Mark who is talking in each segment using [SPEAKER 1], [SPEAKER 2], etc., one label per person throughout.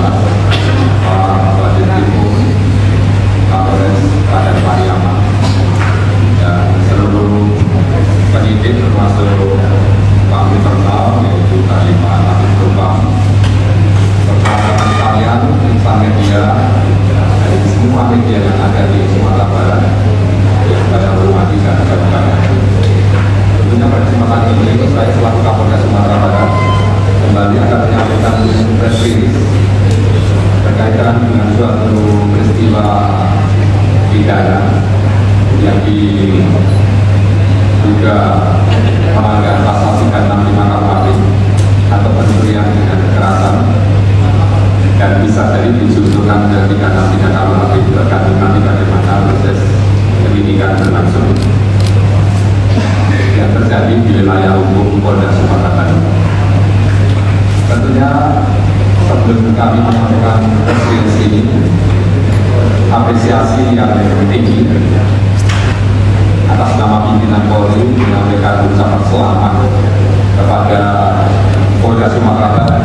[SPEAKER 1] Mas Bapak Dirkrim Kapolres Padang Pariaman dan seluruh penyidik termasuk Pak Internal yaitu Kalimat Aktif Propam serta rekan sekalian insan media dari semua media yang ada di Sumatera Barat yang saya hormati dan saya banggakan. Tentunya pada kesempatan ini saya selaku Kapolres Sumatera Barat kembali akan menyampaikan press release berkaitan dengan suatu peristiwa pidana yang diduga melanggar pasal 365 KUHP atau pencurian dengan kekerasan dan bisa jadi dijatuhkan ke 363 KUHP tergantung nanti bagaimana proses penyidikan berlangsung yang terjadi di wilayah hukum Polda Sumatera Barat. Tentunya sebelum kami menyampaikan press ini, apresiasi yang tinggi atas nama pimpinan Polri menyampaikan ucapan selamat kepada Polda Sumatera Barat,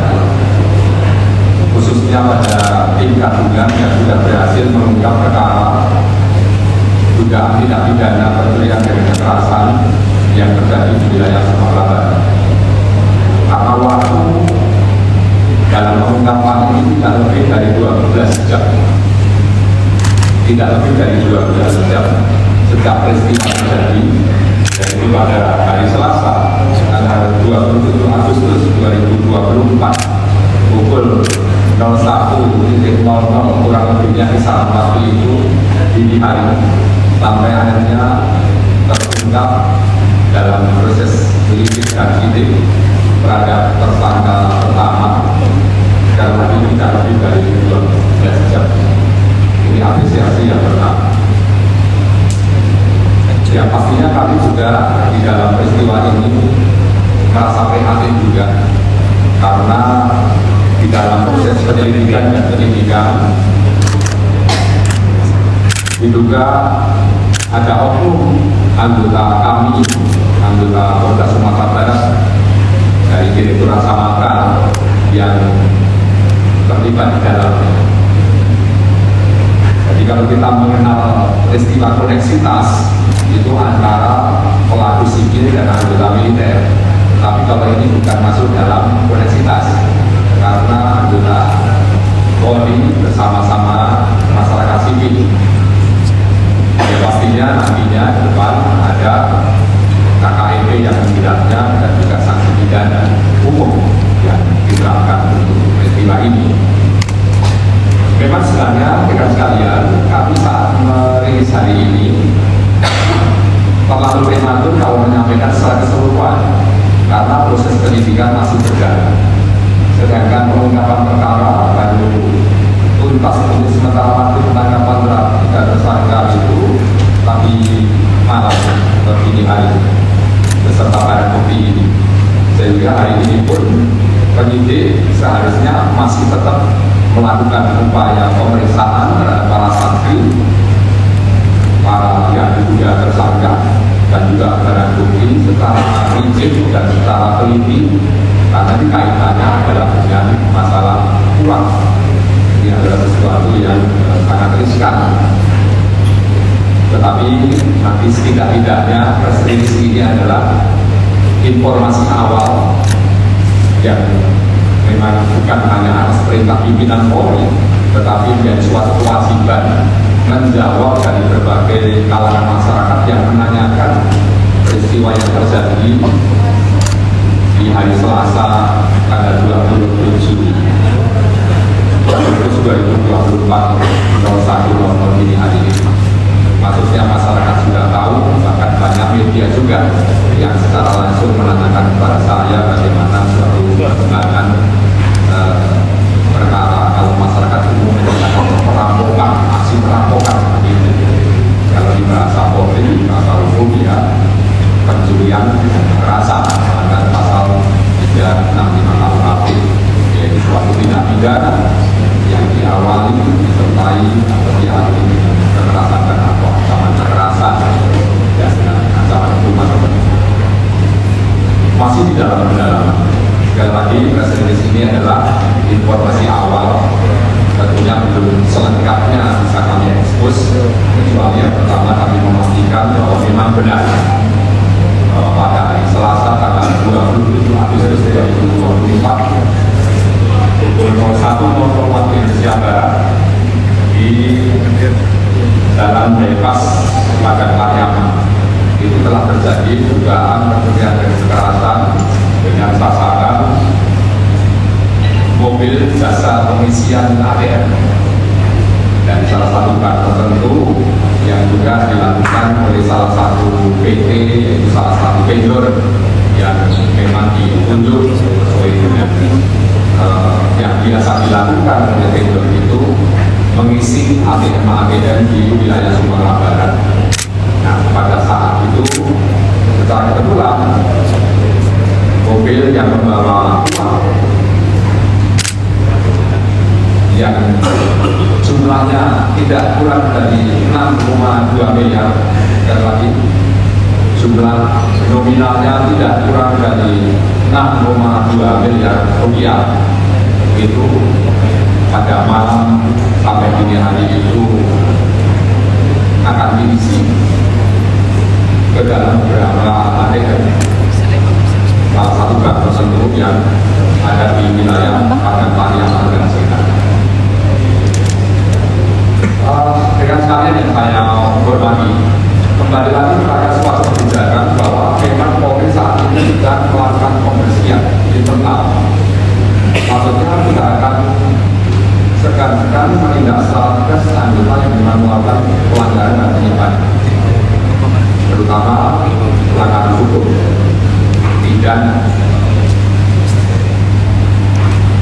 [SPEAKER 1] khususnya pada tim gabungan yang sudah berhasil mengungkap perkara dugaan tindak pidana pencurian dengan kekerasan yang terjadi di wilayah Sumatera Barat. Karena waktu dalam pengungkapan ini tidak lebih dari 12 jam, tidak lebih dari 12 jam sejak peristiwa terjadi, yaitu pada hari Selasa tanggal 27 Agustus 2024 pukul 01.00 kurang lebihnya kisaran waktu itu dini hari sampai akhirnya terungkap dalam proses lidik dan sidik terhadap tersangka pertama dan ini tidak lebih dari 12 jam. Ini apresiasi yang pertama. Ya pastinya kami juga di dalam peristiwa ini merasa prihatin juga karena di dalam proses penyelidikan dan penyidikan diduga ada oknum anggota kami, anggota Polda Sumatera Barat dari Direktorat Samapta yang terlibat di dalamnya. Jadi kalau kita mengenal peristiwa koneksitas itu antara pelaku sipil dan anggota militer, tapi kalau ini bukan masuk dalam koneksitas karena anggota Polri bersama-sama masyarakat sipil. Ya pastinya nantinya ke depan ada KKEP yang menjelasnya dan juga sanksi pidana umum yang diterapkan untuk peristiwa ini. Memang sebenarnya rekan sekalian, kami saat merilis hari ini terlalu prematur kalau menyampaikan secara keseluruhan karena proses penyidikan masih berjalan. Sedangkan pengungkapan perkara baru tuntas untuk sementara waktu penangkapan terhadap tersangka itu tadi malam atau dini hari beserta barang bukti ini, sehingga hari ini pun penyidik seharusnya masih tetap melakukan upaya pemeriksaan terhadap para saksi, para yang diduga tersangka dan juga barang bukti secara rinci dan secara teliti karena ini kaitannya adalah dengan masalah uang. Ini adalah sesuatu yang sangat riskan. Tetapi nanti setidak-tidaknya press release ini adalah informasi awal yang memang bukan hanya atas perintah pimpinan Polri, tetapi menjadi suatu kewajiban menjawab dari berbagai kalangan masyarakat yang menanyakan peristiwa yang terjadi di hari Selasa tanggal 27 Agustus 2024 01.00 dini hari ini. Maksudnya masyarakat sudah tahu, bahkan banyak media juga yang secara langsung menanyakan kepada saya bagaimana suatu perkembangan perkara kalau masyarakat umum menyatakan perampokan, aksi perampokan seperti itu. Kalau di bahasa Polri, bahasa hukum ya pencurian dengan kekerasan, melanggar pasal 365 KUHP, yaitu suatu tindak pidana yang diawali disertai atau diakhiri dengan kekerasan dan atau ancaman kekerasan dan ancaman hukuman tertentu. Masih di dalam pendalaman. Sekali lagi, press release ini adalah informasi awal tentunya belum selengkapnya bisa kami ekspos, kecuali yang pertama kami memastikan bahwa memang benar pada hari Selasa tanggal 27 Agustus 2024 pukul 01.00 waktu Indonesia Barat di Jalan Bypass Padang Pariaman itu telah terjadi dugaan pencurian dan kekerasan dengan sasaran mobil jasa pengisian ATM dan salah satu bank tertentu yang juga dilakukan oleh salah satu PT, yaitu salah satu vendor yang memang ditunjuk sesuai dengan yang biasa dilakukan oleh vendor itu mengisi ATM di wilayah Sumatera Barat. Nah, pada saat itu secara kebetulan mobil yang membawa uang yang jumlahnya tidak kurang dari 6,2 miliar, dan lagi jumlah nominalnya tidak kurang dari 6,2 miliar rupiah itu pada malam sampai dini hari itu akan diisi ke dalam beberapa ATM salah satu bank tersebut yang ada di wilayah Padang Pariaman dan sekitar. Dengan sekalian yang saya hormati, kembali lagi pada suatu kebijakan bahwa memang Polri saat ini sedang melakukan pembersihan internal. Maksudnya kita akan segan-segan menindak secara tegas anggota yang memang melakukan pelanggaran dan penyimpangan, terutama pelanggaran hukum pidana.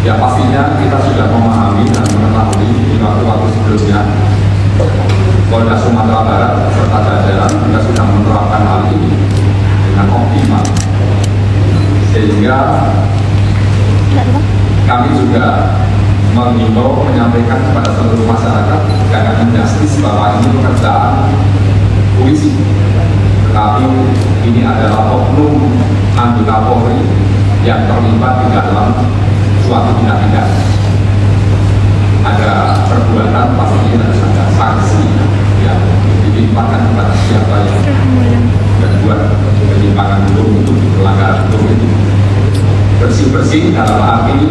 [SPEAKER 1] Ya pastinya kita sudah memahami dan mengetahui di waktu-waktu sebelumnya Polda Sumatera Barat serta jajaran juga sudah menerapkan hal ini dengan optimal, sehingga kami juga mengimbau menyampaikan kepada seluruh masyarakat jangan menjustis bahwa ini pekerjaan polisi, tetapi ini adalah oknum anggota Polri yang terlibat di dalam suatu tindak pidana. Ada perbuatan pasti harus ada sanksi yang ditimpakan kepada siapa yang berbuat penyimpangan hukum untuk pelanggaran hukum itu. Bersih-bersih dalam arti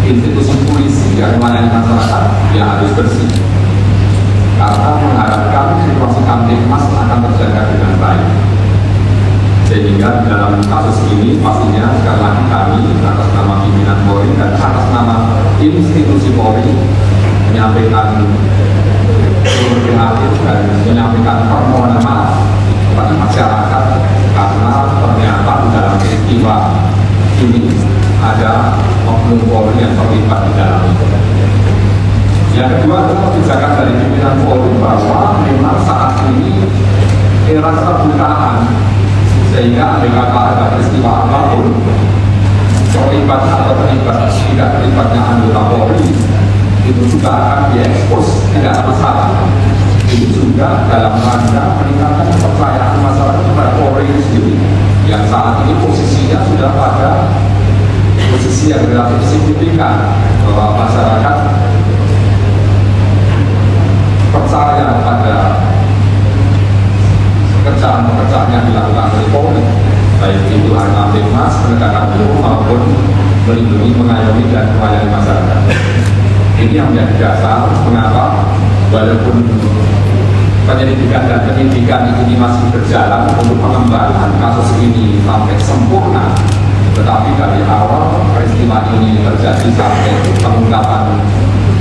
[SPEAKER 1] institusi polisi yang melayani masyarakat yang harus bersih, karena mengharapkan situasi kamtipmas akan terjaga dengan baik. Sehingga dalam kasus ini pastinya sekali lagi kami atas nama pimpinan Polri dan atas nama institusi Polri menyampaikan prihatin dan menyampaikan permohonan maaf kepada masyarakat karena ternyata dalam peristiwa ini ada oknum Polri yang terlibat di dalam itu. Yang kedua adalah kebijakan dari pimpinan Polri bahwa memang saat ini era keterbukaan, sehingga apabila ada peristiwa apapun terlibat atau terlibat tidak terlibatnya anggota Polri itu juga akan diekspos, tidak ada masalah. Itu juga dalam rangka meningkatkan kepercayaan masyarakat kepada Polri sendiri yang saat ini posisinya sudah pada posisi yang relatif signifikan, bahwa masyarakat percaya pada pekerjaan-pekerjaan yang dilakukan oleh Polri, baik itu Kamtipmas, penegakan hukum maupun melindungi, mengayomi dan melayani masyarakat. Ini yang menjadi dasar mengapa walaupun penyelidikan dan penyidikan ini masih berjalan untuk pengembangan kasus ini sampai sempurna, tetapi dari awal peristiwa ini terjadi sampai pengungkapan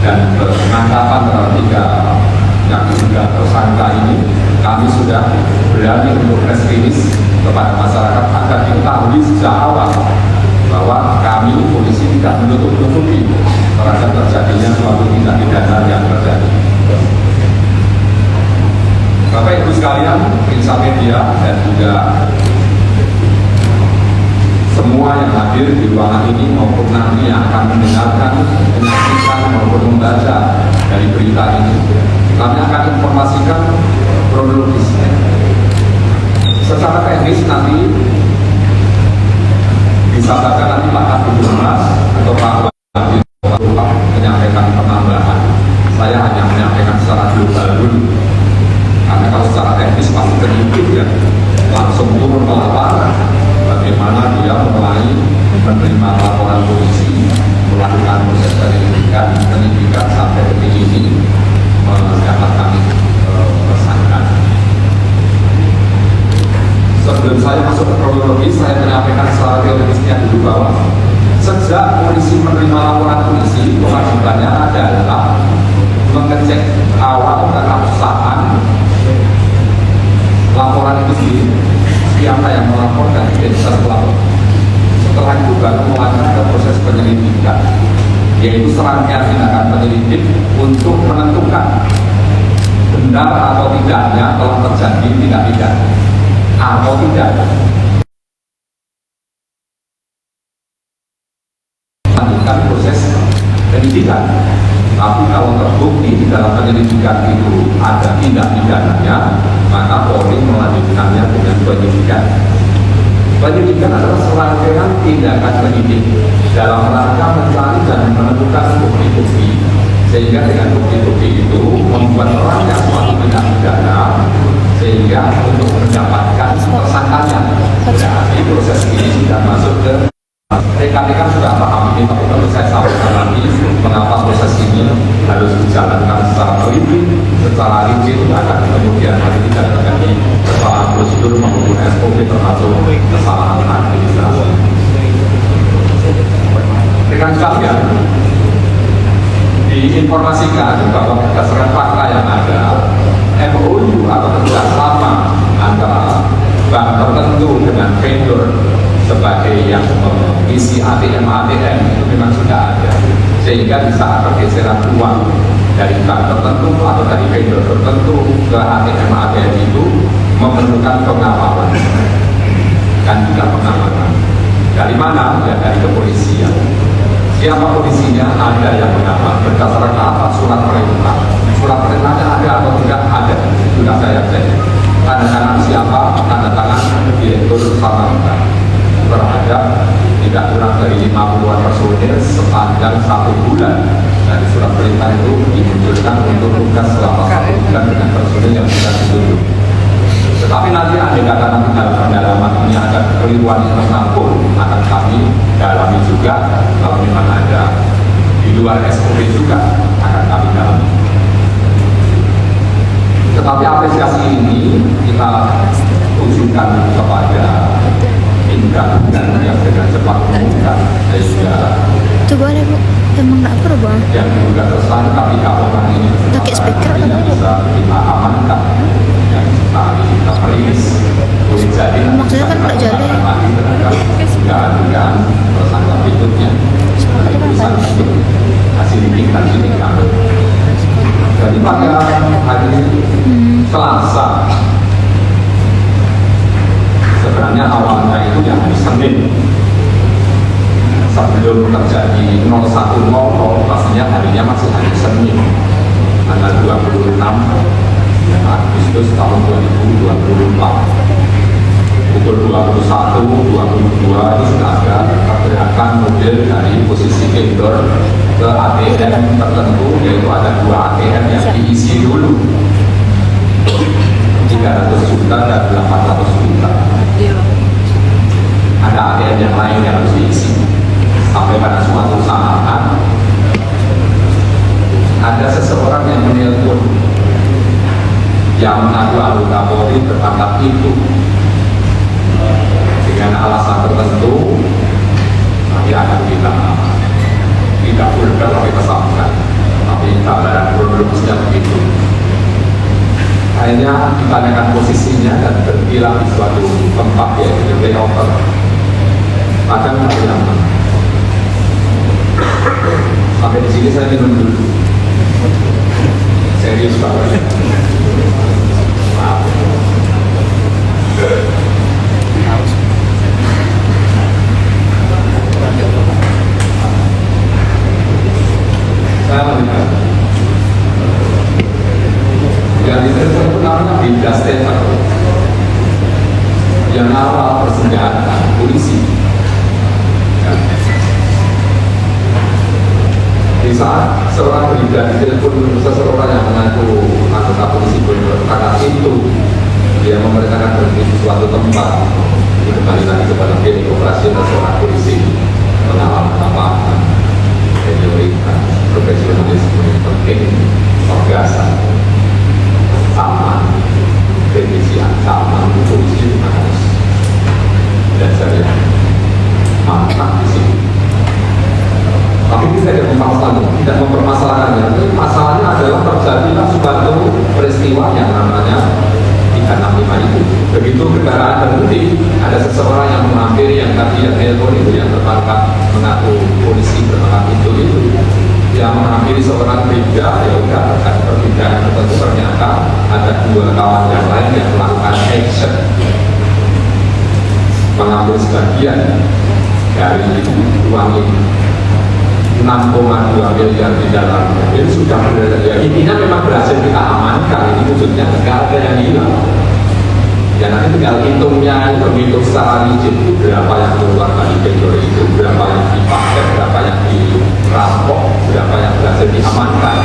[SPEAKER 1] dan penangkapan terhadap tiga yang diduga tersangka ini, kami sudah berani untuk press release kepada masyarakat agar diketahui sejak awal bahwa kami polisi tidak menutup-nutupi terhadap terjadinya suatu tindak pidana yang terjadi. Bapak Ibu sekalian, insan media dan juga semua yang hadir di ruangan ini maupun nanti yang akan mendengarkan, menyaksikan maupun membaca dari berita ini, kami akan informasikan kronologisnya. Secara teknis nanti disampaikan nanti Pak Kabid Humas atau Pak Wali menyampaikan penambahan. global dulu. Karena kalau secara teknis pasti terlibat ya, langsung turun ke lapangan, bagaimana dia mulai menerima laporan polisi, melakukan proses penyelidikan sampai detik ini mendapatkan tersangka. Sebelum saya masuk ke kronologi, saya menyampaikan secara teoritisnya dulu bahwa sejak polisi menerima laporan polisi, kewajibannya adalah mengecek awal dan absahan laporan itu sendiri, siapa yang melapor dan identitas pelapor. Setelah itu baru melanjutkan proses penyelidikan, yaitu serangkaian tindakan penyelidik untuk menentukan benar atau tidaknya telah terjadi tindak pidana atau tidak. Lanjutkan proses penyidikan. Tapi kalau terbukti di dalam penyelidikan itu ada tindak pidananya, maka Polri melanjutkannya dengan penyidikan. Penyidikan adalah serangkaian tindakan penyidik dalam rangka mencari dan menentukan bukti-bukti, sehingga dengan bukti-bukti itu membuat terangnya suatu tindak pidana, sehingga untuk mendapatkan tersangkanya. Berarti proses ini sudah masuk ke rekan-rekan sudah paham ini, tapi perlu saya sampaikan lagi mengapa proses ini harus dijalankan secara teliti, secara rigid, agar kemudian hari tidak terjadi kesalahan prosedur maupun SOP termasuk kesalahan administrasi. Rekan sekalian, diinformasikan bahwa berdasarkan fakta yang ada, MOU atau kerjasama antara bank tertentu dengan vendor sebagai yang mengisi ATM itu memang sudah ada, sehingga di saat pergeseran uang dari bank tertentu atau dari vendor tertentu ke ATM itu memerlukan pengawalan dan juga pengamanan. Dari mana? Ya dari kepolisian. Siapa polisinya? Ada yang mengawal. Berdasarkan apa? Surat perintah. Surat perintahnya ada atau tidak? Ada. Sudah saya cek. Tanda tangan siapa? Tanda tangan Direktur Samaritan terhadap tidak kurang dari 50-an personil sepanjang 1 bulan. Dari surat perintah itu dimunculkan untuk tugas selama 1 bulan dengan personil yang sudah ditunjuk. Tetapi nanti ada kata nanti dalam pendalaman ini ada kekeliruan internal pun akan kami dalami juga. Kalau memang ada di luar SOP juga akan kami dalami. Tetapi apresiasi ini kita tujukan kepada Indra dan yang dengan cepat mengumumkan sehingga
[SPEAKER 2] coba deh Bu, emang nggak perlu Bang
[SPEAKER 1] yang juga tersangka 3 orang ini
[SPEAKER 2] pakai speaker atau
[SPEAKER 1] bisa kita amankan yang kita merilis boleh jadi
[SPEAKER 2] maksudnya kan nggak jadi
[SPEAKER 1] lagi terhadap dugaan tersangka berikutnya dari tulisan itu hasil tindakan. Jadi pada hari Selasa sebenarnya awalnya itu yang hari Senin sebelum terjadi 01.00 pastinya harinya masih hari Senin tanggal 26 Agustus tahun 2024 pukul 21.22 itu sudah ada pergerakan mobil dari posisi vendor ke ATM tertentu, yaitu ada 2 ATM yang diisi dulu 300 juta dan 800 juta. Ada ATM yang lain yang harus diisi. Sampai pada suatu saat ada seseorang yang menelpon yang mengaku anggota Polri tertangkap itu dengan alasan tertentu. Nanti akan kita tidak boleh kami pesankan, tapi gambaran kronologisnya begitu. Akhirnya ditanyakan posisinya dan berhilang di suatu tempat yaitu di layover. Kadang tidak lama. Sampai di sini saya minum dulu. Serius banget. Maaf. Saya melihat yang ditelepon itu namanya Binda Stefan yang awal persenjataan polisi. Di saat seorang brigjen ditelepon seseorang yang mengaku anggota polisi karena itu dia memerintahkan berhenti di suatu tempat, itu kembali lagi kepada teknik operasional seorang polisi, pengalaman tambahan, senioritas, profesionalisme yang penting, orgasan, sama, revisi ancaman polisi itu harus dasar yang mantap di sini. Tapi kita tidak mempermasalahkannya. Itu masalahnya adalah terjadilah suatu peristiwa yang namanya 365 itu. Begitu kendaraan berhenti, ada seseorang yang menghampiri yang tadi yang telepon itu yang tertangkap mengaku polisi bertangkap itu yang menghampiri seorang brigjen, ya udah terjadi perbedaan tertentu, ternyata ada dua kawan yang lain yang melakukan action mengambil sebagian dari uang ini. 6,2 miliar di dalam mobil sudah berada, ya intinya memang berhasil kita amankan. Ini maksudnya nggak ada yang hilang ya, nanti tinggal hitungnya, itu hitung secara rigid itu berapa yang keluar dari vendor itu, berapa yang dipakai, berapa yang dirampok, berapa yang berhasil diamankan.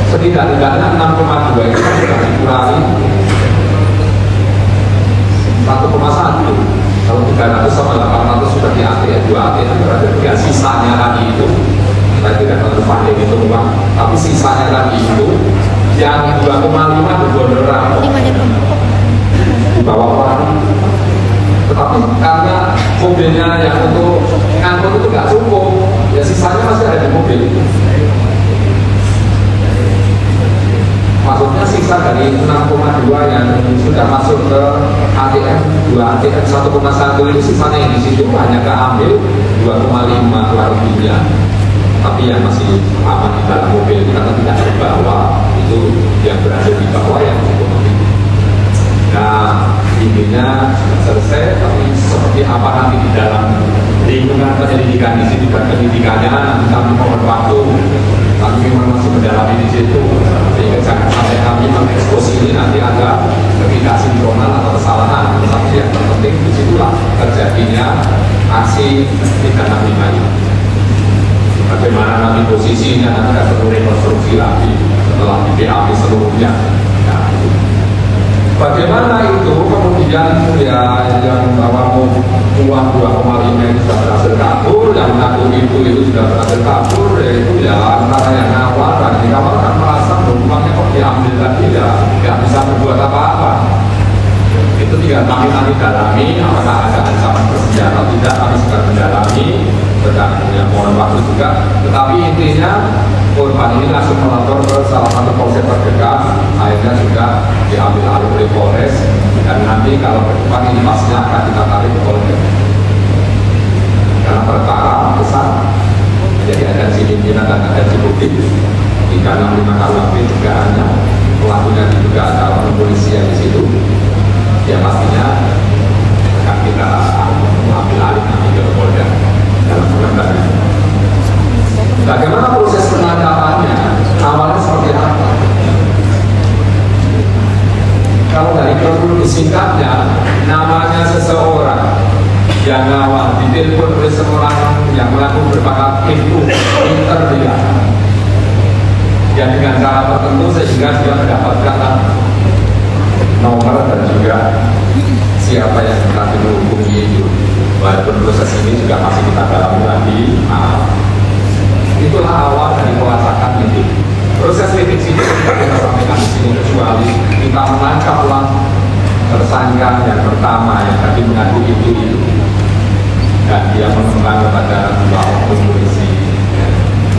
[SPEAKER 1] Setidak-tidaknya 6,2 itu sudah dikurangi 1,1. Kalau 300 sama 800 sudah di ATM, 2 ATM berada di sisanya tadi itu, saya tidak terlalu pandai itu uang, tapi sisanya tadi itu yang 2,5 berbondor rampok di bawah orang. Tetapi karena mobilnya yang untuk ngangkut itu nggak cukup, ya sisanya masih ada di mobil. Maksudnya sisa dari 6,2 yang sudah masuk ke ATM, 2 ATM 1,1 itu sisanya yang di situ hanya keambil 2,5 kurang lebihnya. Tapi yang masih aman di dalam mobil karena tidak terbawa, itu yang berada di bawah yang cukup lebih. Nah, intinya sudah selesai, tapi seperti apa nanti di dalam lingkungan penyelidikan di sini dan penyidikannya nanti kami mohon waktu. Kami memang masih mendalami di situ, sehingga jangan sampai kami mengekspos ini nanti ada ketidaksinkronan atau kesalahan. Tapi yang terpenting disitulah terjadinya aksi 365 ini. Bagaimana nanti posisinya, nanti ada perlu rekonstruksi lagi setelah di BAP seluruhnya. Nah, bagaimana itu kemudian ya yang bawa uang 2,5 itu sudah berhasil kabur, yang mengaku itu sudah berhasil kabur, ya itu ya antara yang awal dan di awal kan merasa uangnya kok diambil lagi, ya nggak bisa berbuat apa-apa. Itu tidak kami nanti dalami apakah ada ancaman bersenjata atau tidak, kami sedang mendalami sedang ya, mohon waktu juga. Tetapi intinya korban ini langsung melapor ke salah satu polsek terdekat, akhirnya juga diambil alih oleh Polres, dan nanti kalau ke depan ini pastinya akan kita tarik ke Polres karena perkara besar. Jadi ada si pimpinan dan ada si bukti 365 KUHP dugaannya, pelakunya juga ada orang polisi yang di situ, ya pastinya akan kita ambil alih nanti ke Polda dalam pengembangan. Bagaimana proses penangkapannya? Awalnya seperti apa? Kalau dari kronologi singkatnya, namanya seseorang yang awal ditelepon oleh seorang yang mengaku berbakat itu interdia, yang dengan cara tertentu sehingga dia mendapatkan nomor dan juga siapa yang telah dihubungi itu. Walaupun proses ini juga masih kita dalami lagi. Itulah awal dari pelacakan itu. Proses lidik itu tidak kita sampaikan di sini kecuali kita menangkaplah tersangka yang pertama yang tadi mengaku itu dan dia menemukan kepada dua oknum polisi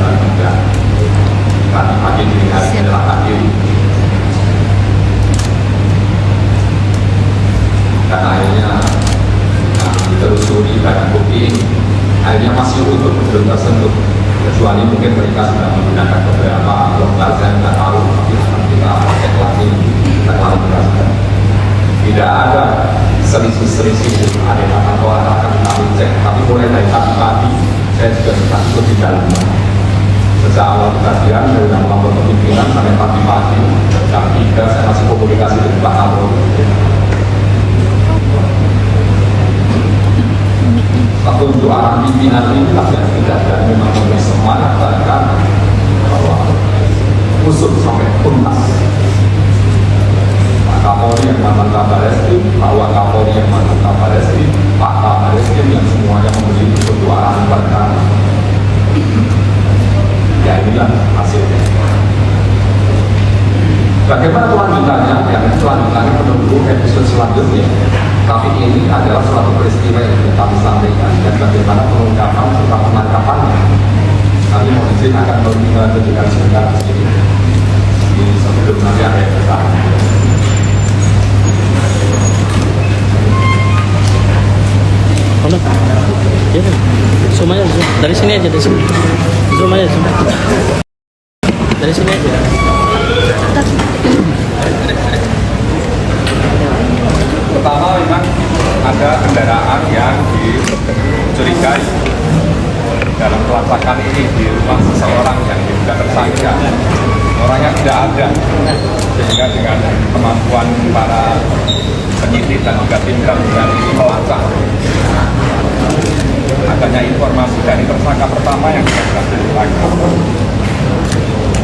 [SPEAKER 1] dan juga tadi pagi dini hari menyerahkan diri. Dan akhirnya ditelusuri dan bukti akhirnya masih utuh, belum tersentuh, kecuali mungkin mereka sudah menggunakan beberapa lembar, saya nggak tahu, tapi kita cek lagi, kita klarifikasi. Tidak ada selisih-selisih, ada yang atau akan kami cek, tapi mulai dari tadi pagi saya juga sudah ikut di dalam. Sejak awal kejadian dari lapor pimpinan sampai tadi pagi jam 3 saya masih komunikasi dengan Pak Kapolri. Untuk arah pimpinan ini tidak dan memang lebih semangat bahkan usut sampai tuntas. Pak Kapolri yang mantan Kabar Eskrim, Pak Wakapolri yang mantan Kabar Eskrim, Pak Kabar Eskrim yang semuanya memberi ketuaan perkara. Ya inilah hasilnya. Bagaimana kelanjutannya? Yang kelanjutannya menunggu episode selanjutnya. Tapi ini adalah suatu peristiwa yang sudah kami sampaikan dan bagaimana pengungkapan serta penangkapannya. Kami mohon izin akan menunjukkan sebentar di sini. Ini sebelum nanti ada yang besar.
[SPEAKER 3] Mana? Ya, zoom aja, zoom. Dari sini aja, dari sini. Zoom aja, zoom. Dari sini aja.
[SPEAKER 1] Pertama memang ada kendaraan yang dicurigai dalam pelacakan ini di rumah seseorang yang diduga tersangka. Orangnya tidak ada, sehingga dengan kemampuan para penyidik dan juga tim gabungan ini melacak. Adanya informasi dari tersangka pertama yang sudah berhasil ditangkap.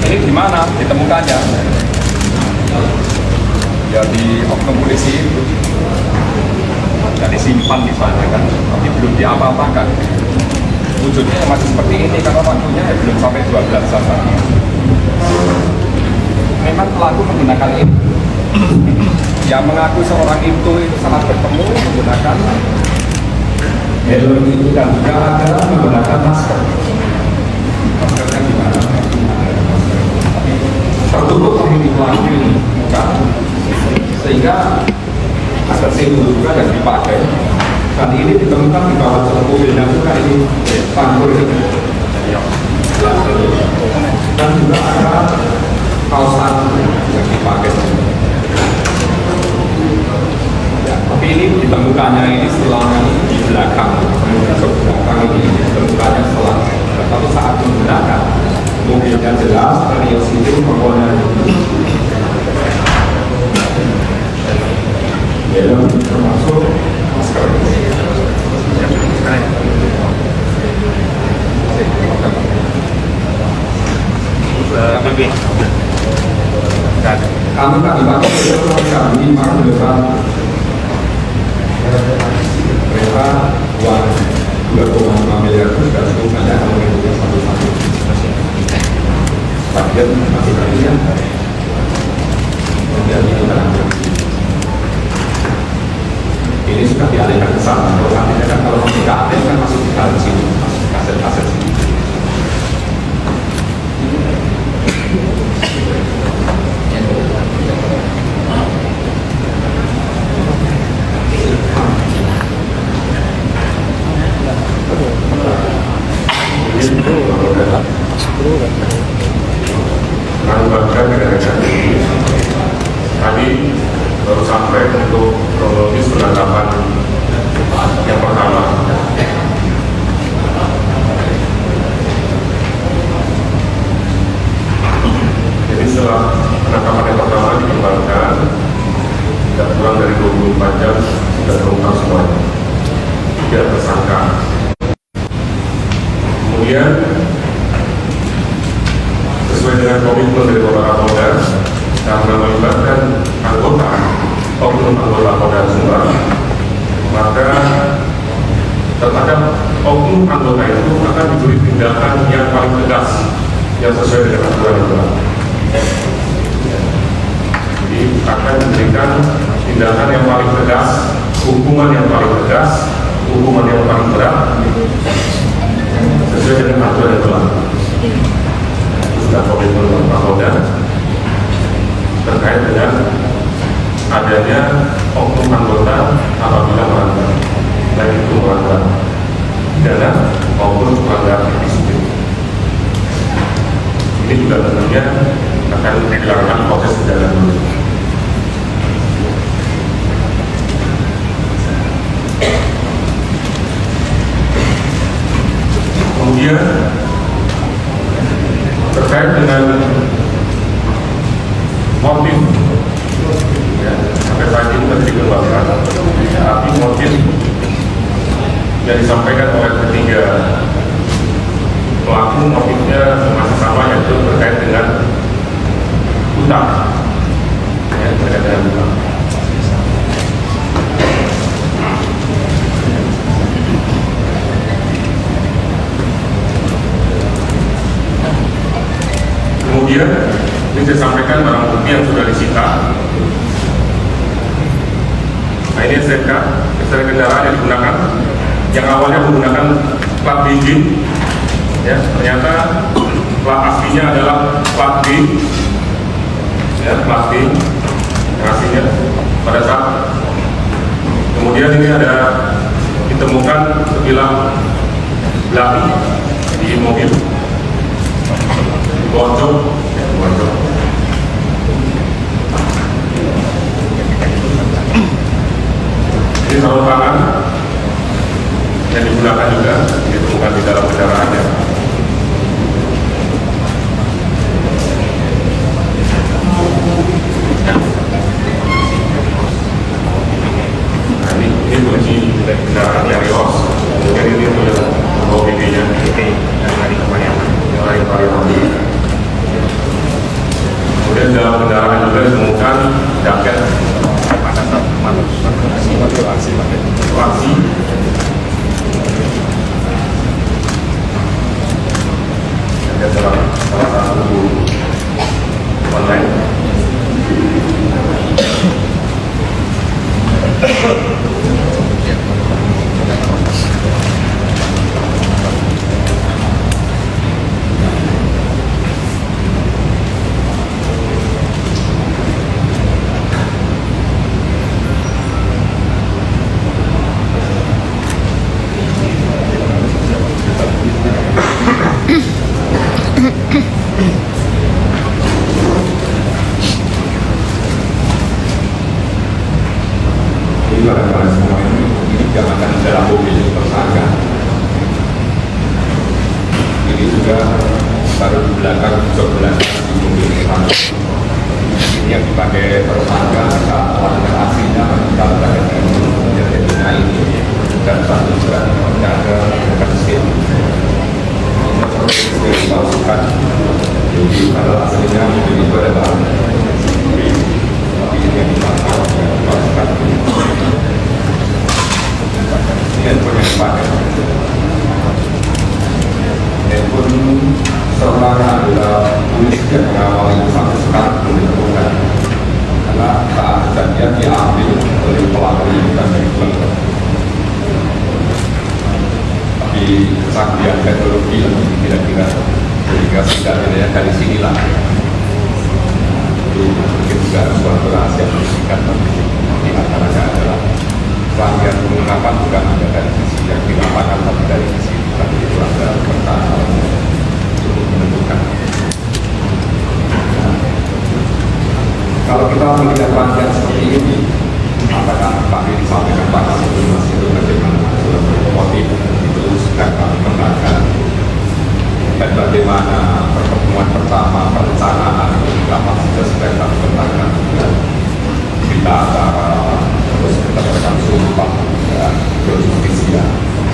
[SPEAKER 1] Ini di mana ditemukannya? Ya di oknum polisi itu. Jadi simpan di sana kan, tapi belum diapa-apakan. Wujudnya masih seperti ini karena waktunya belum sampai 12 jam. Memang pelaku menggunakan ini. Yang mengaku seorang itu sangat bertemu menggunakan helm itu dan juga ada menggunakan masker. Maskernya di mana? Tertutup ini pelaku ini, bukan? Sehingga ada simbol juga yang dipakai. Dan ini ditemukan di bawah celana mobil dan juga ini panggul ini. Dan juga ada kaosan yang dipakai. Ya, tapi ini ditemukannya ini setelah di belakang, ini ditemukannya setelah. Tapi saat menggunakan mobilnya jelas, Rio itu mempunyai ya, termasuk masker. Kami pakai kami menggunakan kereta uang 2,5 miliar itu sudah cukup banyak kalau mengikuti satu-satu. Bagian masih kalian. Kemudian ini barang. Ini sudah dialihkan ke sana. Kalau nantinya kan kalau masih keadil kan masih di dalam sini, masih kaset-kaset sini.
[SPEAKER 4] Tadi baru sampai untuk kronologis penangkapan yang pertama. Jadi setelah penangkapan yang pertama dikembangkan, tidak kurang dari 24 jam sudah terungkap semuanya. 3 tersangka. Kemudian sesuai dengan komitmen dari Bapak Kapolda karena melibatkan oknum anggota Polda Sumbar, maka terhadap oknum anggota itu akan diberi tindakan yang paling tegas yang sesuai dengan aturan yang berlaku. Jadi akan diberikan tindakan yang paling tegas, hukuman yang paling tegas, hukuman yang paling berat sesuai dengan aturan yang berlaku. Sudah komitmen Pak Polda terkait dengan adanya oknum anggota apabila melanggar, baik itu melanggar pidana maupun melanggar disiplin. Ini juga tentunya akan dilakukan proses pidana dulu. Kemudian terkait dengan motif, ya, sampai saat ini tidak dikembangkan, tapi motif yang disampaikan oleh ketiga pelaku motifnya masih sama, yaitu terkait dengan hutang. Ya, terkait dengan hutang. Kemudian ini saya sampaikan barang bukti yang sudah disita. Nah, ini STNK kendaraan yang digunakan, yang awalnya menggunakan plat digit, ya ternyata plat aslinya adalah plat B, ya plat B yang aslinya. Pada saat kemudian ini ada ditemukan sebilah belati di mobil, bocor, ya, bocor. Ini sarung tangan yang digunakan juga ditemukan di dalam kendaraannya. Nah, ini kunci kendaraan Terios. Kemudian ini untuk bawa BB-nya, yang lari ke Pariaman, yang lari ke Pariaman. Kemudian dalam kendaraan juga ditemukan jaket situasi ada salah satu online. Jadi barang-barang semua ini jangankan dalam mobil tersangka. Ini juga baru di belakang, jok belakang di mobil tersangka. Ini yang dipakai tersangka saat warga aslinya meninggalkan menjadi ini dan satu surat menjaga pensil. Ini seperti dipalsukan. Jadi pada aslinya mobil itu adalah tapi ini yang dipalsukan. Ini handphone yang dipakai. Handphone seorang adalah polisi yang mengawal itu sampai sekarang belum ditemukan. Karena saat kejadian diambil oleh pelaku dan dijual. Tapi kesaktian teknologi yang kira-kira sehingga setidaknya dari sinilah itu mungkin juga suatu rahasia pendidikan di antaranya adalah pelanggaran pengungkapan bukan hanya dari sisi yang di lapangan tapi dari sisi tadi itu ada pertahanan untuk menentukan. Kalau kita melihat rangkaian seperti ini, apakah tadi disampaikan Pak Kasih masih itu bagaimana motif itu sedang kami kembangkan dan bagaimana pertemuan pertama perencanaan kapasitas sedang kami kembangkan kita acara terus kita berikan sumpah dan justisia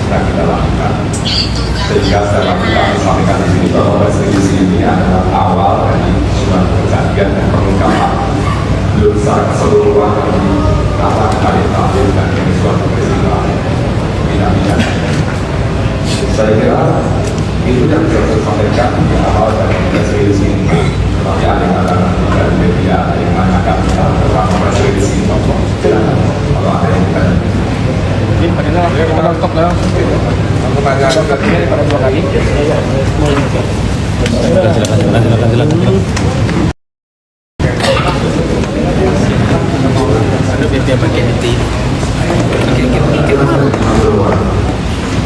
[SPEAKER 4] sedang kita lakukan. Sehingga setelah kita sampaikan di sini bahwa restriksi ini adalah awal dari suatu kejadian dan pengungkapan belum secara keseluruhan apa kita tampil dan dari suatu peristiwa tidak pidana. Saya kira itu yang bisa saya sampaikan di awal dari restriksi ini. Tapi ada yang dari media yang menanyakan tentang restriksi ini. Kalau ada yang kita
[SPEAKER 5] Mungkin pada kita nonton lah. Untuk agak ini pada 2 kali.
[SPEAKER 3] Silakan.
[SPEAKER 5] Ada media pakai itu.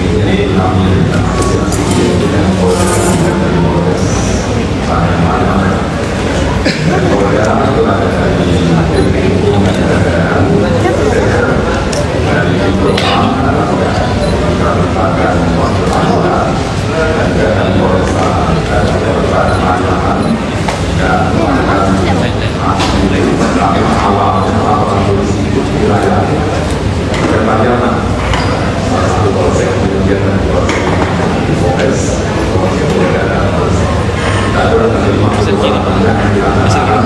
[SPEAKER 1] Jadi kami asosiasi dengan Polda dari Polres Pariaman dan Polda itu ada dari hubungan kenegaraan dari Diploma dan Konsulat dan dari Polres Pariaman dan melakukan asli pertama awal laporan polisi wilayah dan Pariaman. Satu polsek kemudian polsek Polres Polsek Polda dan Polsek. Kita ada menerima pertanyaan di antara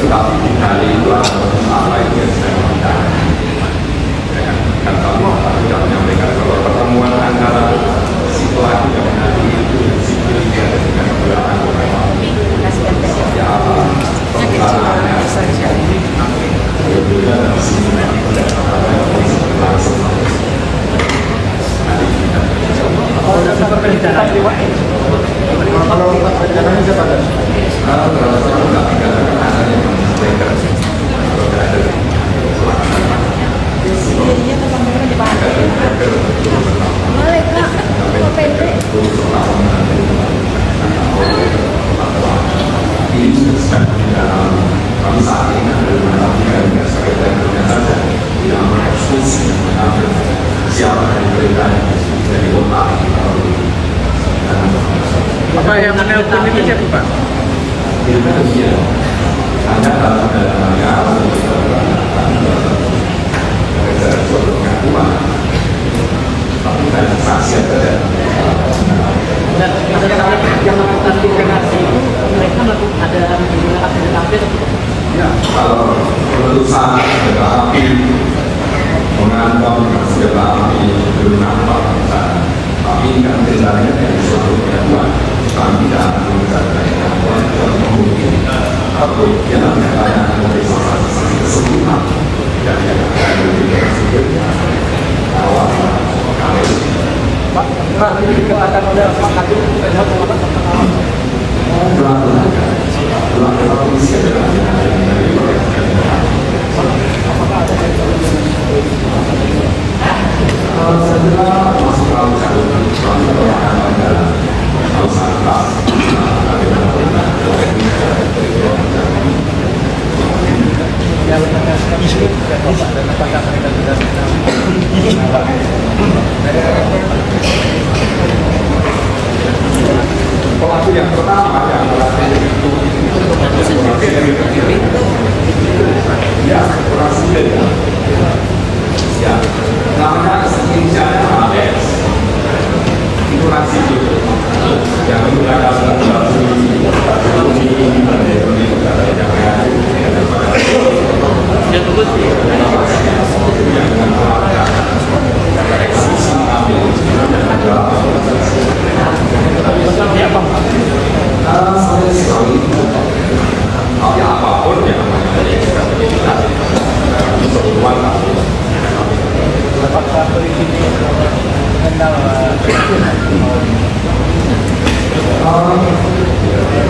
[SPEAKER 1] Tetapi di hari itu ada apa yang saya minta. Dan kami tidak menyampaikan kalau pertemuan antara si pelaku yang menjadi itu si dia dengan dua anggota ya apa perkaraannya saja berbeda dari sini langsung
[SPEAKER 5] Kalau rencananya siapa ada?
[SPEAKER 2] Boleh kak, kok pendek?
[SPEAKER 1] ini sedang di dalam kami saat ini adalah dengan sekretariatnya saja yang mengeksekusi mengambil siapa dari mereka yang dari otak
[SPEAKER 5] Apa yang menelpon itu siapa Pak?
[SPEAKER 1] dia hanya dalamnya ada suatu pengakuan tapi dari saksi ada
[SPEAKER 3] Dan yang melakukan komunikasi itu mereka melakukan ada menggunakan senjata api atau tidak?
[SPEAKER 1] ya kalau letusan senjata api mengantam senjata api belum nampak tapi ini kan ceritanya dari suatu pengakuan kami tidak akan mengucapkan pengakuan yang mungkin atau yang menyatakan dari saksi keseluruhan dan yang akan berpikir awal kami
[SPEAKER 5] Pak, dikatakan oleh Pak Kadin terlihat mengatakan
[SPEAKER 1] belakang polisi adalah segera masuk lalu jalur pelaku yang pertama yang ya operasi beda ya namanya inisialnya AS itu nasi itu yang menggunakan
[SPEAKER 3] Ya tunggu sih.
[SPEAKER 1] tapi apapun yang kita keperluan
[SPEAKER 5] apakah polisi ini mengenal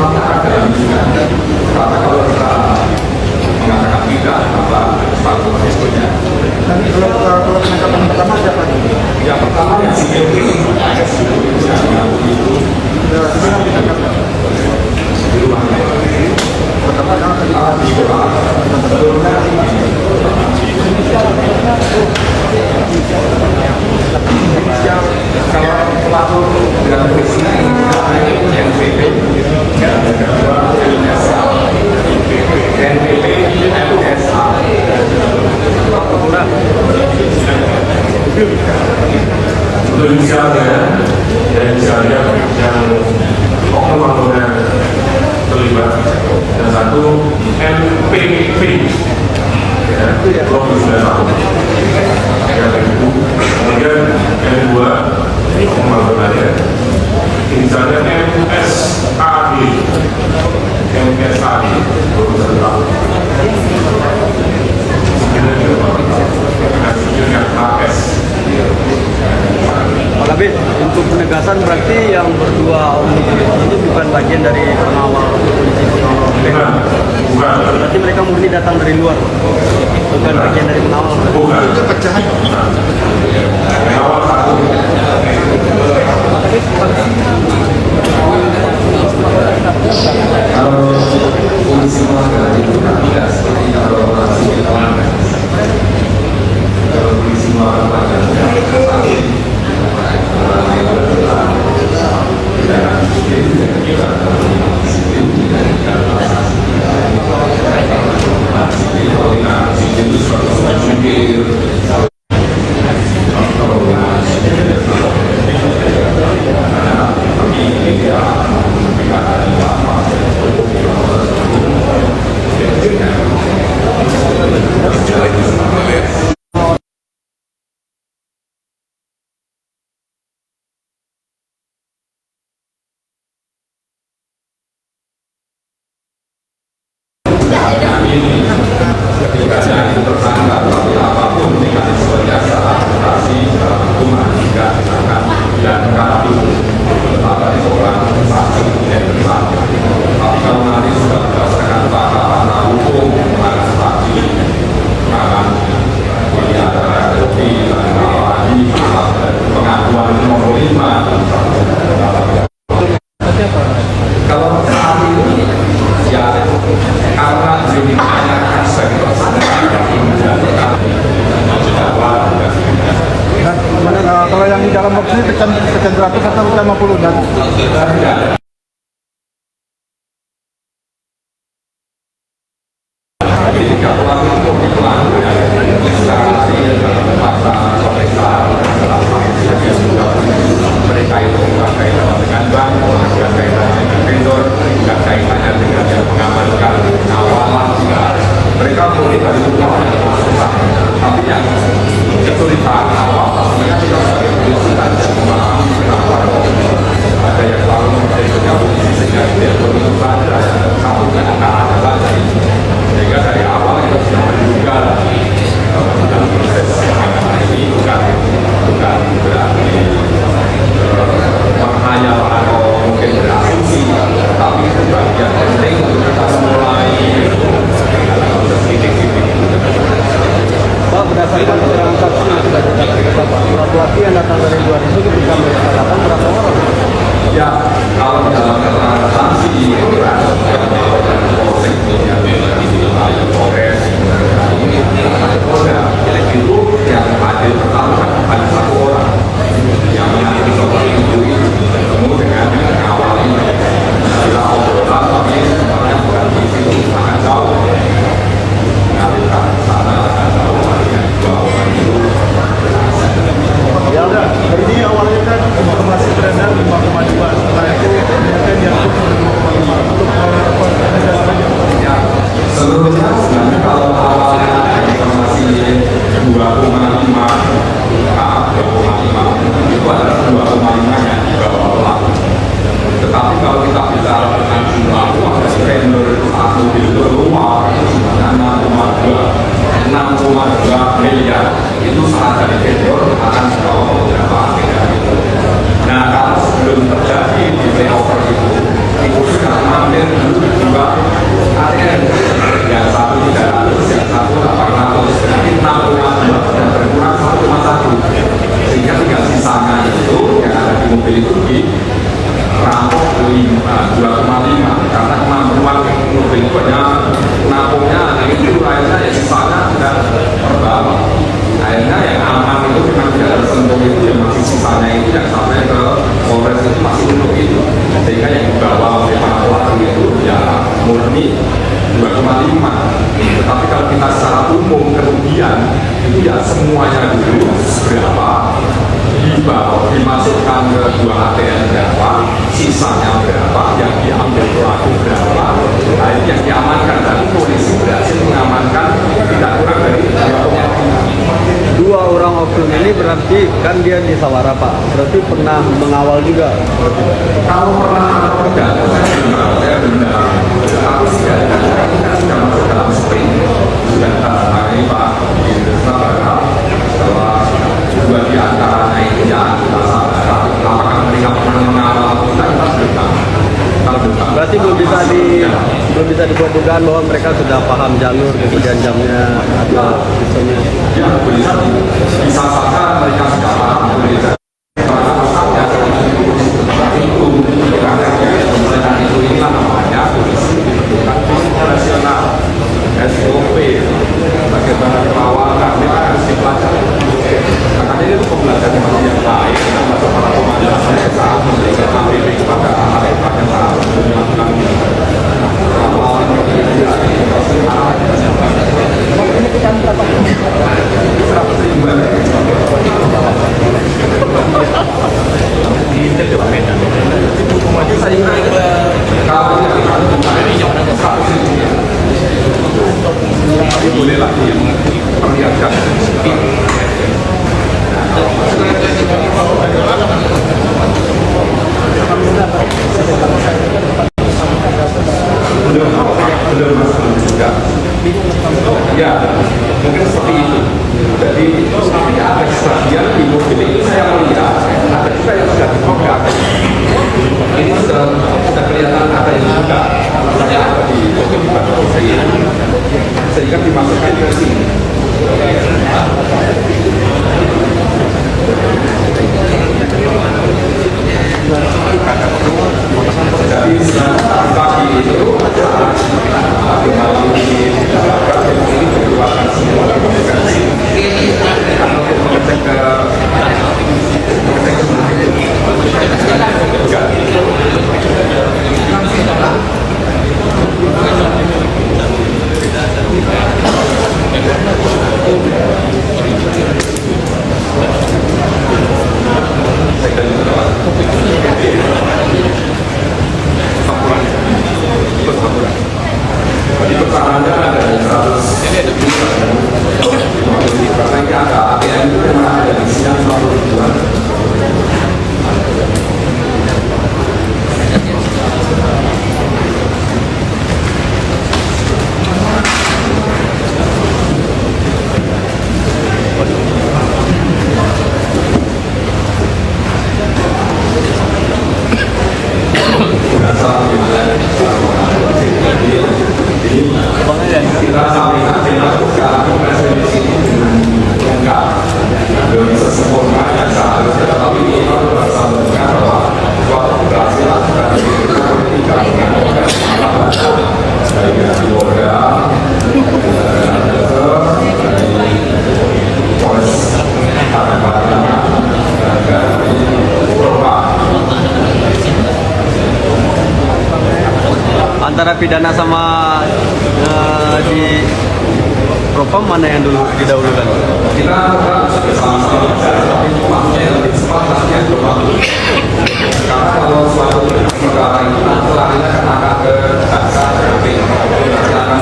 [SPEAKER 1] maka ada karena kalau kita mengatakan tidak maka satu resikonya
[SPEAKER 5] kalau penangkapan pertama siapa?
[SPEAKER 1] yang pertama yang sipil itu
[SPEAKER 5] Sebelum ditangkap
[SPEAKER 1] di rumahnya
[SPEAKER 5] pertama
[SPEAKER 1] di rumah kalau pelaku dengan peristiwa ini NPP dan kedua LSA NPP LSA
[SPEAKER 4] Untuk inisialnya dan inisialnya yang oknum anggota terlibat dan satu MPP ya, 29 tahun kemudian yang kedua oknum anggotanya inisialnya MSAD 21 tahun kemudian AS.
[SPEAKER 5] Pak Kabit, untuk penegasan berarti yang berdua omnibus ini bukan bagian dari pengawal polisi pengawal
[SPEAKER 4] Bukan, bukan,
[SPEAKER 5] berarti mereka murni datang dari luar, bukan bagian dari pengawal.
[SPEAKER 4] bukan. Awal satu.
[SPEAKER 1] kalau polisi melanggar itu kan tidak seperti kalau operasi lapangan kalau polisi melanggar itu bukannya itu tersangka, tapi apapun mekanismenya secara administrasi, secara hukuman juga akan dilakukan dulu. Sementara seorang saksi yang besar. Tapi kalau nanti sudah berdasarkan fakta hukum, maka saksi akan ini adalah bukti lagi pengakuan nomor 5. Kalau saat ini ya karena jumlahnya sektor
[SPEAKER 6] kalau yang di dalam box ini pecahan 100 atau pecahan 50 dan
[SPEAKER 1] mereka itu bukan kaitannya dengan bank, bukan kaitannya dengan vendor, bukan kaitannya dengan yang mengamankan awalan juga. Mereka boleh dari rumah, tapi yang kesulitan awal pastinya kita sebagai polisi dan memahami kenapa ada yang selalu menjadi polisi sehingga tidak begitu saja satu kenyataan saja. Sehingga dari awal kita sudah menduga dalam proses penanganan ini bukan berarti menghayal atau mungkin berasumsi, tapi itu bagian penting untuk kita mulai proses titik-titik.
[SPEAKER 5] Pak, berdasarkan keterangan saksi yang sudah ditetapkan, laki-laki yang datang dari luar itu ketika mereka datang berapa orang?
[SPEAKER 1] Ya, kalau dalam keterangan saksi polsek Polres itu yang hadir pertama hanya satu orang yang menjadi sosok itu bertemu dengan awal ini kita obrolan tapi sebenarnya bukan di situ sangat jauh mengalirkan ke sana sangat jauh dengan dua orang itu.
[SPEAKER 6] ya udah ini awalnya kan informasi beredar 5,2 setelah itu kemudian diangkut 2,5 untuk
[SPEAKER 1] Ya, seluruhnya sebenarnya kalau awalnya informasi 2,5 itu adalah 2,5 yang dibawa pelaku. Tetapi kalau kita bicara tentang jumlah uang dari vendor itu satu itu keluar itu sebenarnya 6,2 miliar itu saat dari vendor akan dibawa beberapa akhirnya itu. Nah kalau sebelum terjadi di layover itu sudah hampir dua ATM yang satu 300, yang satu 800, jadi 6,2 dan berkurang 1,1 sehingga tinggal sisanya itu yang ada di mobil itu di rampok 2,5 karena kemampuan mobil itu hanya nampungnya itu akhirnya ya sisanya tidak terbawa. Akhirnya yang aman itu memang tidak tersentuh itu yang masih sisanya itu yang sampai ke Polres itu masih untuk itu sehingga yang dibawa oleh para pelaku itu ya murni 2,5. Tetapi kalau kita secara umum kerugian itu ya semuanya dulu berapa dimasukkan ke 2 ATM berapa, sisanya berapa, yang diambil pelaku berapa, nah ini yang diamankan dan polisi berhasil mengamankan tidak kurang dari 2,5.
[SPEAKER 5] 2 orang oknum ini berarti kan dia di Sawara, Pak. Berarti pernah mengawal juga.
[SPEAKER 1] Kalau pernah atau tidak, saya benar. Tapi setidaknya kita sudah masuk dalam sprint. Sudah tangani Pak Indra Barang bahwa 2 di antaranya itu ya kita sadar. Apakah mereka pernah mengawal kita belum tahu.
[SPEAKER 5] Berarti belum bisa dibuat dugaan bahwa mereka sudah paham jalur kemudian jamnya atau sistemnya.
[SPEAKER 1] Ya, bisa saja mereka sudah paham. SOP bagaimana perawatan ini harus dipelajari. Makanya itu pembelajaran yang baik termasuk para komandan saat memberikan APB kepada anak-anak yang saat melakukan perawatan
[SPEAKER 2] Ini pecahan berapa?
[SPEAKER 1] 100.000. Kalau boleh lagi yang memperlihatkan belum juga Ya, mungkin seperti itu. Jadi tapi ada sebagian di mobil itu saya melihat ada juga yang sudah dibuka. Ini sudah kelihatan ada yang dibuka. Saya ada di mobil sehingga dimasukkan ke sini. Jadi pagi itu ini merupakan semua komunikasi untuk mengecek ke Jadi pertahanannya ada 100 karena ini ada ATM itu memang ada di sini 50-an. Kita sampaikan dengan sekarang di sini lengkap, belum sesempurna yang seharusnya, tapi ini berasa mendengar bahwa suatu keberhasilan dari politika mengakomodir baik dari Polda, dari Polres Tangerang, dari Propam.
[SPEAKER 5] Antara pidana sama di Propam mana yang dulu didahulukan?
[SPEAKER 1] Kita bersama-sama tapi waktunya yang lebih cepat nanti yang Propam. Karena kalau suatu perkara itu nanti larinya akan ke jaksa nanti akan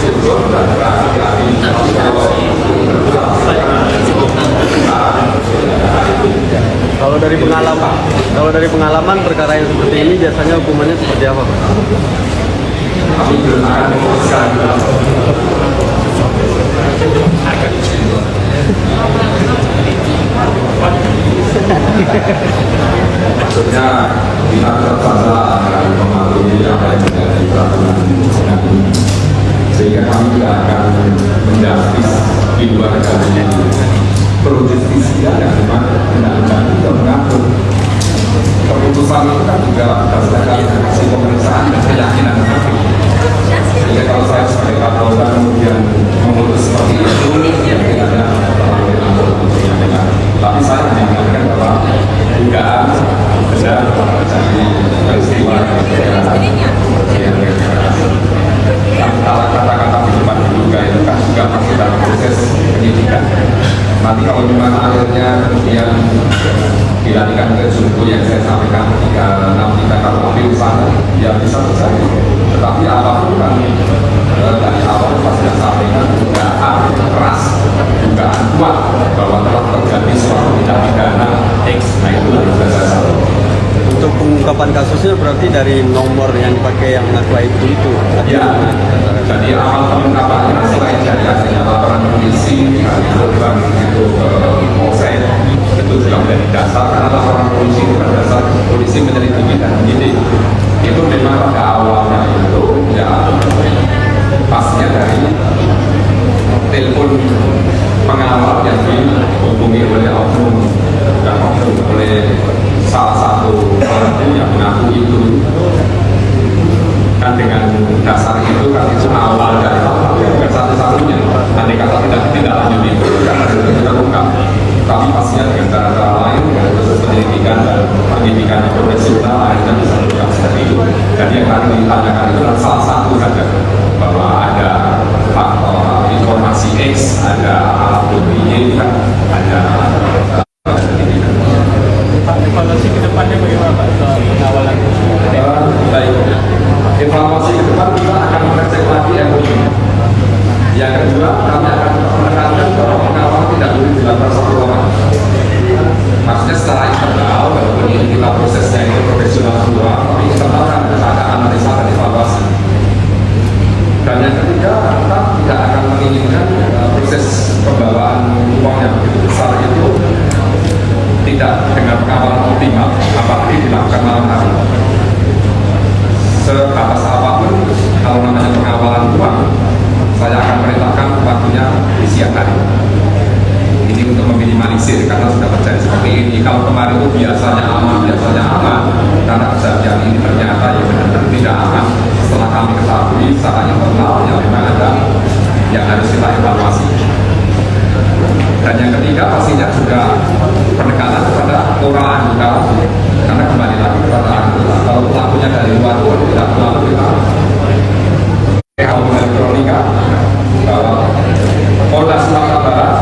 [SPEAKER 1] diukur dan berarti
[SPEAKER 5] kalau dari pengalaman perkara yang seperti ini biasanya hukumannya seperti apa, Pak?
[SPEAKER 1] kami belum akan memutuskan. Maksudnya kita terpaksa akan mematuhi apa yang menjadi peraturan sehingga kami tidak akan menjustis di luar dari pro justisia dan memang undang-undang itu mengatur keputusan itu kan juga berdasarkan hasil pemeriksaan dan keyakinan hakim. Sehingga kalau saya sebagai Kapolda kemudian memutus seperti itu, ya tidak ada terlalu untuk menyampaikan. Tapi saya hanya mengatakan bahwa dugaan benar terjadi peristiwa yang kata-kata di depan diduga itu kan juga masih dalam proses penyidikan. Nanti kalau memang akhirnya kemudian dilarikan ke jumbo yang saya sampaikan ketika KUHP sana, ya bisa terjadi. Tetapi apapun kan dari awal pasti saya sampaikan dugaan keras, dugaan kuat bahwa telah terjadi suatu tindak pidana X. Nah itu yang saya sampaikan.
[SPEAKER 5] Untuk pengungkapan kasusnya berarti dari nomor yang dipakai yang mengaku itu.
[SPEAKER 1] Ya, jadi awal pengungkapannya selain dari adanya laporan polisi dari korban itu ke Polsek, itu juga menjadi dasar karena laporan polisi itu kan dasar polisi menyelidiki dan penyidik. Itu memang pada awalnya itu ya pastinya dari telepon pengawal yang dihubungi oleh oknum dan oknum oleh salah satu orang yang mengaku itu kan dengan dasar itu kan itu awal dari bukan satu-satunya nanti kata tidak lanjut itu karena itu kita ungkap tapi pastinya dengan cara-cara lain dengan proses penyelidikan dan penyidikan yang profesional akhirnya bisa terungkap seperti itu. Jadi yang tadi ditanyakan itu adalah salah satu saja bahwa ada faktor informasi X, ada alat bukti Y, kan ada
[SPEAKER 6] Evaluasi ke depannya bagaimana Pak soal pengawalan?
[SPEAKER 1] baik. Evaluasi ke depan kita akan mengecek lagi MOU. Yang kedua, kami akan menekankan bahwa pengawalan tidak boleh dilakukan satu orang. Maksudnya secara internal, walaupun ini kita prosesnya itu profesional semua, tapi internal kan ada analisa dan evaluasi. Dan yang ketiga, kita proses pembawaan uang yang begitu besar itu tidak dengan pengawalan optimal, apalagi dilakukan malam hari. Sebatas apapun, kalau namanya pengawalan uang, saya akan perintahkan waktunya di siang hari. Ini untuk meminimalisir karena sudah terjadi seperti ini. Kalau kemarin itu biasanya aman, karena kejadian ini ternyata ya benar-benar tidak aman. Setelah kami ketahui secara internal yang memang ada yang harus kita evaluasi. Dan yang ketiga pastinya juga penekanan kepada orang anggota, karena kembali lagi kepada anggota. Kalau pelakunya dari luar pun tidak terlalu kita elektronika bahwa Polda Sumatera Barat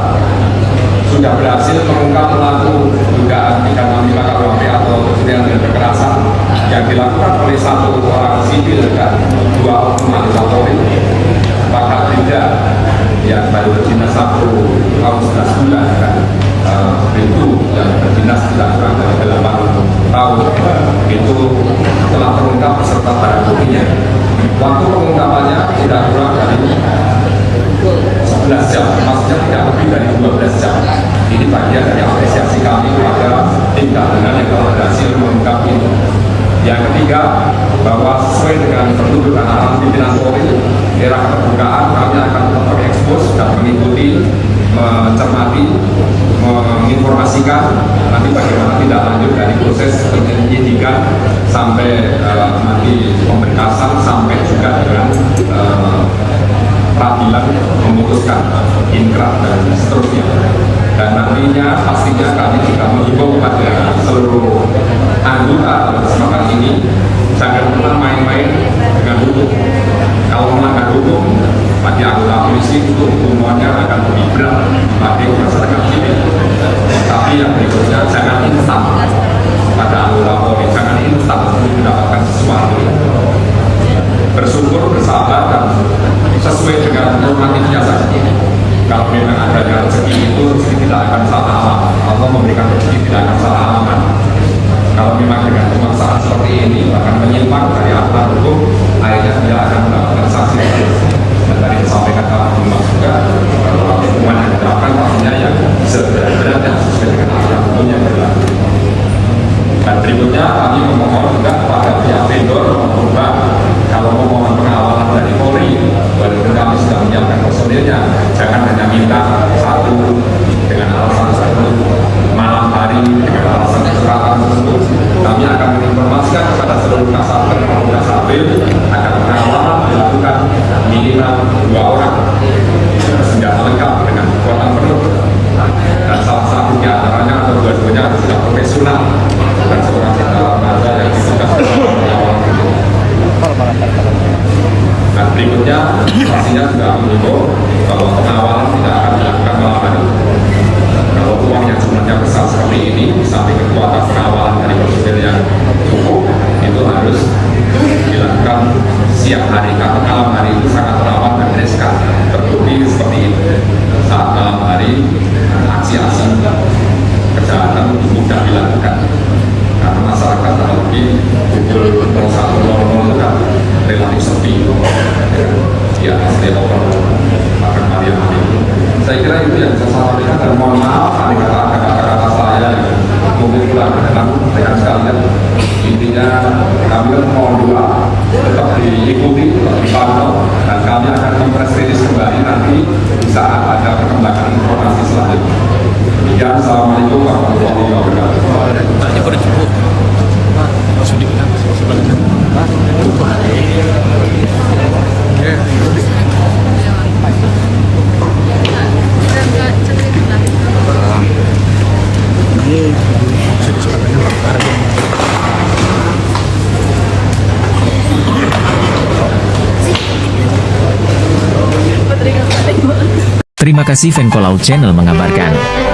[SPEAKER 1] sudah berhasil mengungkap pelaku dugaan 365 KUHP atau kejahatan dengan kekerasan yang dilakukan oleh satu orang sipil dan 2 oknum anggota Polri. Bahkan tidak yang baru berdinas 1 tahun 11 bulan kan itu yang berdinas tidak kurang dari 8 tahun itu telah terungkap beserta barang buktinya. Waktu pengungkapannya tidak kurang dari 11 jam, maksudnya tidak lebih dari 12 jam. Ini bagian dari apresiasi kami kepada tim gabungan yang telah berhasil mengungkap ini. Yang ketiga, bahwa sesuai dengan petunjuk dan arahan pimpinan Polri, era keterbukaan kami akan tetap mengekspos dan mengikuti, mencermati, menginformasikan nanti bagaimana tindak lanjut dari proses penyidikan sampai nanti pemberkasan sampai juga dengan peradilan memutuskan inkrah dan seterusnya. Dan nantinya pastinya kami juga menghimbau kepada seluruh anggota dalam kesempatan ini jangan pernah main-main dengan hukum. Kalau melanggar hukum, bagi anggota polisi itu hukumannya akan lebih berat bagi masyarakat sipil. Tapi yang berikutnya jangan instan pada anggota Polri, jangan instan untuk mendapatkan sesuatu. Bersyukur, bersabar dan sesuai dengan normatifnya saja. Kalau memang adanya rezeki itu rezeki tidak akan salah alamat. Allah memberikan rezeki tidak akan salah alamat. Kalau memang dengan pemaksaan seperti ini bahkan menyimpang dari aturan hukum, akhirnya dia akan mendapatkan sanksi. Dan tadi disampaikan Pak Bambang juga bahwa hukuman yang diterapkan pastinya yang seberat yang sesuai dengan aturan hukum yang berlaku. Dan berikutnya kami memohon juga kepada pihak vendor maupun bank kalau memohon pengawalan dari Polri, walaupun kami sudah menyiapkan personilnya, jangan hanya minta satu dengan alasan tertentu, malam hari dengan alasan kecelakaan tertentu. Kami akan menginformasikan kepada seluruh kasatker maupun kasabel agar pengawalan dilakukan minimal 2 orang bersenjata lengkap dengan kekuatan penuh. Dan salah satu di antaranya atau dua-duanya harus tidak profesional dan seorang tentara remaja yang ditugaskan mengawal itu. Dan berikutnya pastinya juga mengimbau bahwa pengawalan tidak akan dilakukan malam hari. Kalau uang yang jumlahnya besar seperti ini, di samping kekuatan pengawalan dari personil yang cukup, itu harus dilakukan siang hari karena malam hari itu sangat rawan dan riskan. Terbukti seperti itu. Saat malam hari aksi-aksi kejahatan mudah dilakukan karena masyarakat apalagi pukul 01.00 itu kan relatif sepi ya asli akan hari-hari. Saya kira itu yang bisa saya sampaikan dan mohon maaf kata-kata saya yang mungkin kurang berkenan dengan sekalian. Intinya kami mohon doa tetap diikuti, tetap dipantau dan kami akan mempress rilis kembali nanti di saat ada perkembangan informasi selanjutnya. Demikian, Assalamualaikum warahmatullahi wabarakatuh.
[SPEAKER 7] Terima kasih Venko Laut Channel mengabarkan.